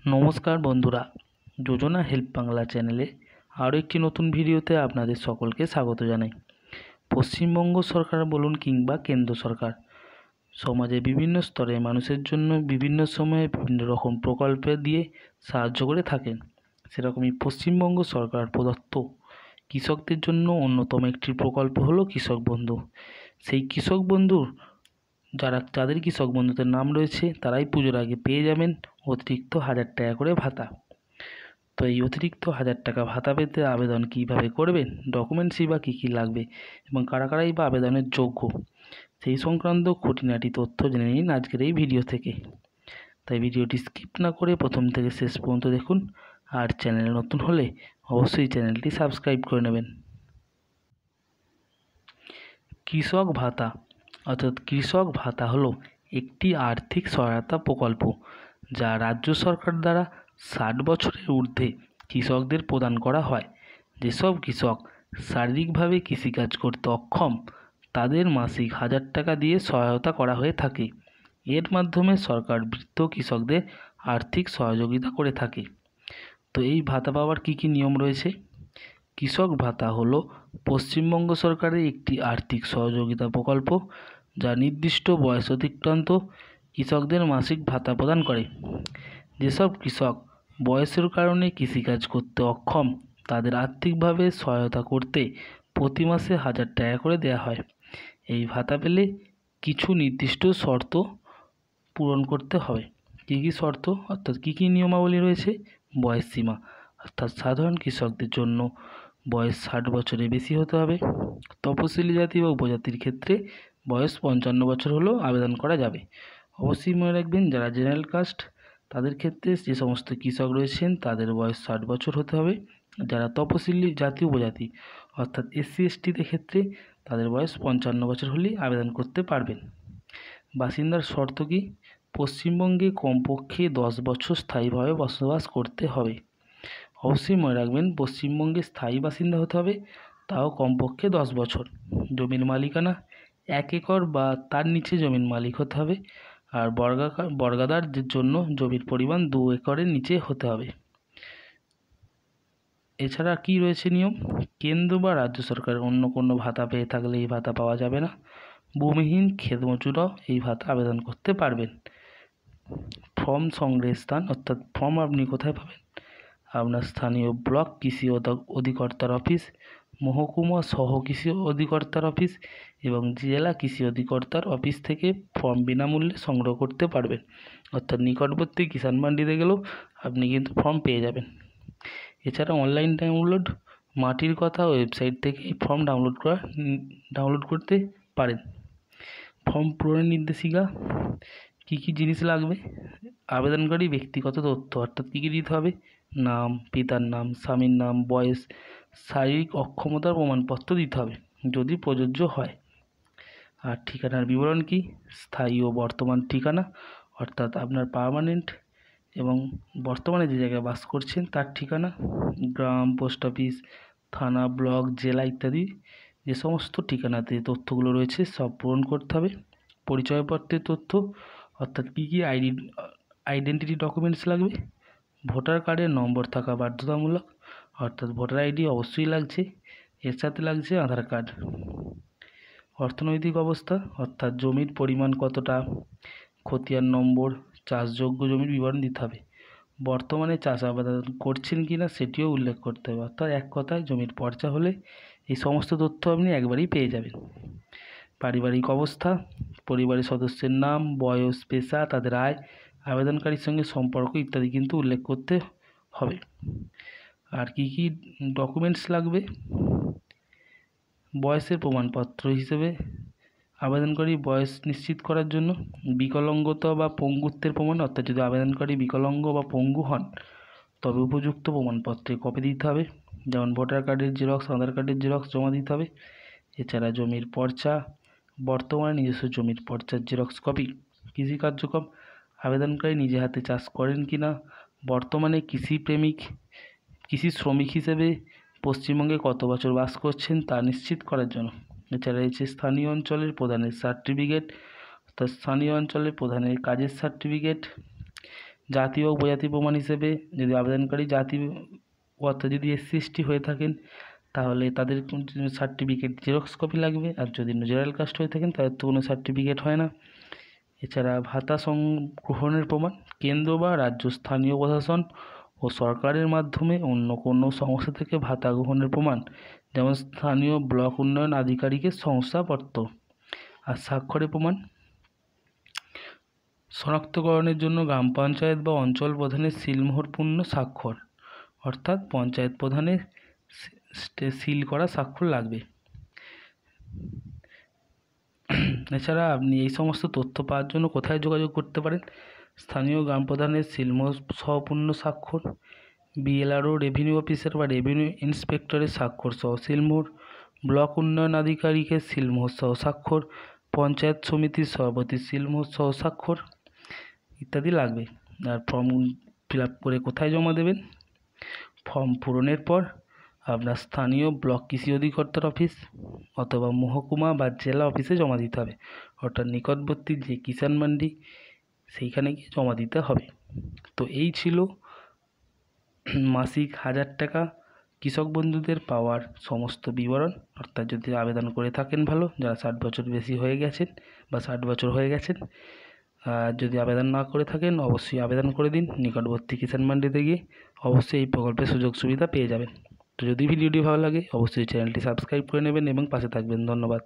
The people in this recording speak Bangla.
নমস্কার বন্ধুরা, যোজনা হেল্প বাংলা চ্যানেলে আরও একটি নতুন ভিডিওতে আপনাদের সকলকে স্বাগত জানাই। পশ্চিমবঙ্গ সরকার বলুন কিংবা কেন্দ্র সরকার, সমাজে বিভিন্ন স্তরে মানুষের জন্য বিভিন্ন সময়ে বিভিন্ন রকম প্রকল্পে দিয়ে সাহায্য করে থাকেন। সেরকমই পশ্চিমবঙ্গ সরকার প্রদত্ত কৃষকদের জন্য অন্যতম একটি প্রকল্প হলো কৃষক বন্ধু। সেই কৃষক বন্ধুর যাদের কৃষক বন্ধুদের নাম রয়েছে তারাই পুজোর আগে পেয়ে যাবেন অতিরিক্ত 1000 টাকা করে ভাতা। তো এই অতিরিক্ত 1000 টাকা ভাতা পেতে আবেদন কিভাবে করবেন, ডকুমেন্টসই বা কী কী লাগবে এবং কারা কারাই বা আবেদনের যোগ্য, সেই সংক্রান্ত খুঁটিনাটি তথ্য জেনে নিন আজকের এই ভিডিও থেকে। তাই ভিডিওটি স্কিপ না করে প্রথম থেকে শেষ পর্যন্ত দেখুন, আর চ্যানেলে নতুন হলে অবশ্যই চ্যানেলটি সাবস্ক্রাইব করে নেবেন। কৃষক ভাতা অর্থাৎ কৃষক ভাতা হলো একটি আর্থিক সহায়তা প্রকল্প যা রাজ্য সরকার দ্বারা 60 বছরের ঊর্ধ্বে কৃষকদের প্রদান করা হয়। যেসব কৃষক শারীরিকভাবে কৃষিকাজ করতে অক্ষম তাদের মাসিক 1000 টাকা দিয়ে সহায়তা করা হয়ে থাকে। এর মাধ্যমে সরকার বৃদ্ধ কৃষকদের আর্থিক সহযোগিতা করে থাকে। তো এই ভাতা পাওয়ার কী কী নিয়ম রয়েছে? কৃষক ভাতা হলো পশ্চিমবঙ্গ সরকারের একটি আর্থিক সহযোগিতা প্রকল্প যা নির্দিষ্ট বয়স অতিক্রান্ত কৃষকদের মাসিক ভাতা প্রদান করে। যেসব কৃষক বয়সের কারণে কৃষিকাজ করতে অক্ষম তাদের আর্থিকভাবে সহায়তা করতে প্রতি মাসে 1000 টাকা করে দেওয়া হয়। এই ভাতা পেলে কিছু নির্দিষ্ট শর্ত পূরণ করতে হবে। কী কী শর্ত অর্থাৎ কী কী নিয়মাবলী রয়েছে? বয়স সীমা অর্থাৎ সাধারণ কৃষকদের জন্য বয়স 60 বছরের বেশি হতে হবে। তপশিলি জাতি বা উপজাতির ক্ষেত্রে বয়স 55 বছর হলেও আবেদন করা যাবে। অবশ্যই মনে রাখবেন, যারা জেনারেল কাস্ট তাদের ক্ষেত্রে যে সমস্ত কৃষক রয়েছেন তাদের বয়স 60 বছর হতে হবে। যারা তপশিলি জাতি উপজাতি অর্থাৎ SC STদের ক্ষেত্রে তাদের বয়স 55 বছর হলেই আবেদন করতে পারবেন। বাসিন্দার শর্ত কি? পশ্চিমবঙ্গে কমপক্ষে 10 বছর স্থায়ীভাবে বসবাস করতে হবে। অবশ্যই মনে রাখবেন, পশ্চিমবঙ্গে স্থায়ী বাসিন্দা হতে হবে, তাও কমপক্ষে 10 বছর। জমির মালিকানা 1 একর বা তার নিচে জমির মালিক হতে হবে, আর বর্গাদারদের জন্য জমির পরিমাণ 2 একরের নিচে হতে হবে। এছাড়া কি রয়েছে নিয়ম? কেন্দ্র বা রাজ্য সরকারের অন্য কোনো ভাতা পেয়ে থাকলে এই ভাতা পাওয়া যাবে না। ভূমিহীন ক্ষেতমজুরও এই ভাতা আবেদন করতে পারবেন। ফর্ম সংগ্রহের স্থান অর্থাৎ ফর্ম আপনি কোথায় পাবেন? আপনার স্থানীয় ব্লক কৃষি অধিকর্তার অফিস, মহকুমা সহ কৃষি অধিকর্তার অফিস এবং জেলা কৃষি অধিকর্তার অফিস থেকে ফর্ম বিনামূল্যে সংগ্রহ করতে পারবেন। অর্থাৎ নিকটবর্তী কিষাণ মান্ডিতে গেলেও আপনি কিন্তু ফর্ম পেয়ে যাবেন। এছাড়া অনলাইন ডাউনলোড মাটির কথা ওয়েবসাইট থেকে এই ফর্ম ডাউনলোড করতে পারেন। ফর্ম পূরণের নির্দেশিকা, কী কী জিনিস লাগবে? আবেদনকারী ব্যক্তিগত তথ্য অর্থাৎ কী কী দিতে হবে? নাম, পিতার নাম, স্বামীর নাম, বয়স, শারীরিক অক্ষমতার প্রমাণপত্র দিতে হবে যদি প্রযোজ্য হয়। আর ঠিকানার বিবরণ কি? স্থায়ী ও বর্তমান ঠিকানা অর্থাৎ আপনার পার্মানেন্ট এবং বর্তমানে যে জায়গায় বাস করছেন তার ঠিকানা, গ্রাম, পোস্ট অফিস, থানা, ব্লক, জেলা ইত্যাদি যে সমস্ত ঠিকানাতে তথ্যগুলো রয়েছে সব পূরণ করতে হবে। পরিচয়পত্রের তথ্য অর্থাৎ কী কী আইডেন্টিটি ডকুমেন্টস লাগবে? ভোটার কার্ডের নম্বর থাকা বাধ্যতামূলক অর্থাৎ ভোটার আইডি অবশ্যই লাগছে, এর সাথে লাগছে আধার কার্ড। অর্থনৈতিক অবস্থা অর্থাৎ জমির পরিমাণ কতটা, খতিয়ান নম্বর, চাষযোগ্য জমির বিবরণ দিতে হবে। বর্তমানে চাষাবাদ করছেন কি না সেটিও উল্লেখ করতে হবে। অর্থাৎ এক কথায় জমির পর্চা হলে এই সমস্ত তথ্য আপনি একবারেই পেয়ে যাবেন। পারিবারিক অবস্থা, পরিবারের সদস্যের নাম, বয়স, পেশা, তাদের আয়, আবেদনকারীর সঙ্গে সম্পর্ক ইত্যাদি কিন্তু উল্লেখ করতে হবে। আর কি কি ডকুমেন্টস লাগবে? বয়সের প্রমাণপত্র হিসেবে আবেদনকারী বয়স নিশ্চিত করার জন্য বিকলাঙ্গতা বা পঙ্গুত্বের প্রমাণ অর্থাৎ যদি আবেদনকারী বিকলাঙ্গ বা পঙ্গু হন তবে উপযুক্ত প্রমাণপত্রে কপি দিতে হবে, যেমন ভোটার কার্ডের জেরক্স, আধার কার্ডের জেরক্স জমা দিতে হবে। এছাড়া জমির পর্চা, বর্তমানে নিজস্ব জমির পর্চার জেরক্স কপি। কৃষি কার্যক্রম, আবেদনকারী নিজে হাতে চাষ করেন কি না, বর্তমানে কৃষি শ্রমিক হিসেবে পশ্চিমবঙ্গে কত বছর বাস করছেন তা নিশ্চিত করার জন্য। এছাড়া রয়েছে স্থানীয় অঞ্চলের প্রধানের সার্টিফিকেট অর্থাৎ স্থানীয় অঞ্চলের প্রধানের কাজের সার্টিফিকেট, জাতি ও উপজাতি প্রমাণ হিসেবে যদি আবেদনকারী জাতি অর্থাৎ যদি SC/ST হয়ে থাকেন তাহলে তাদের সার্টিফিকেট জেরক্স কপি লাগবে, আর যদি জেনারেল কাস্ট হয়ে থাকেন তাদের তো কোনো সার্টিফিকেট হয় না। এছাড়া ভাতা গ্রহণের প্রমাণ কেন্দ্র বা রাজ্য স্থানীয় প্রশাসন ও সরকারের মাধ্যমে অন্য কোনো সংস্থা থেকে ভাতা গ্রহণের প্রমাণ, যেমন স্থানীয় ব্লক উন্নয়ন আধিকারিকের শংসাপত্র। আর স্বাক্ষরের প্রমাণ শনাক্তকরণের জন্য গ্রাম পঞ্চায়েত বা অঞ্চল প্রধানের সিলমোহরপূর্ণ স্বাক্ষর, অর্থাৎ পঞ্চায়েত প্রধানের সিল করা স্বাক্ষর লাগবে। এছাড়া আপনি এই সমস্ত তথ্য পাওয়ার জন্য কোথায় যোগাযোগ করতে পারেন? স্থানীয় গ্রাম প্রধানের সিলমোহর সহপূর্ণ স্বাক্ষর, BLRO রেভিনিউ অফিসার বা রেভিনিউ ইন্সপেক্টরের স্বাক্ষর সহ সিলমোহর, ব্লক উন্নয়ন আধিকারিকের সিলমোহর সহ স্বাক্ষর, পঞ্চায়েত সমিতির সভাপতির সিলমোহর সহ স্বাক্ষর ইত্যাদি লাগবে। আর ফর্ম ফিল আপ করে কোথায় জমা দেবেন? ফর্ম পূরণের পর আপনার স্থানীয় ব্লক কৃষি অধিকর্তার অফিস অথবা মহকুমা বা জেলা অফিসে জমা দিতে হবে, অর্থাৎ নিকটবর্তী যে কিষাণ মান্ডি সেইখানে গিয়ে জমা দিতে হবে। তো এই ছিল মাসিক 1000 টাকা কৃষক বন্ধুদের পাওয়ার সমস্ত বিবরণ। অর্থাৎ যদি আবেদন করে থাকেন ভালো, যারা 60 বছর বেশি হয়ে গেছেন বা 60 বছর হয়ে গেছেন। আর যদি আবেদন না করে থাকেন অবশ্যই আবেদন করে দিন, নিকটবর্তী কিষাণ মান্ডিতে গিয়ে অবশ্যই এই প্রকল্পের সুযোগ সুবিধা পেয়ে যাবেন। তো যদি ভিডিওটি ভালো লাগে অবশ্যই চ্যানেলটি সাবস্ক্রাইব করে নেবেন এবং পাশে থাকবেন। ধন্যবাদ।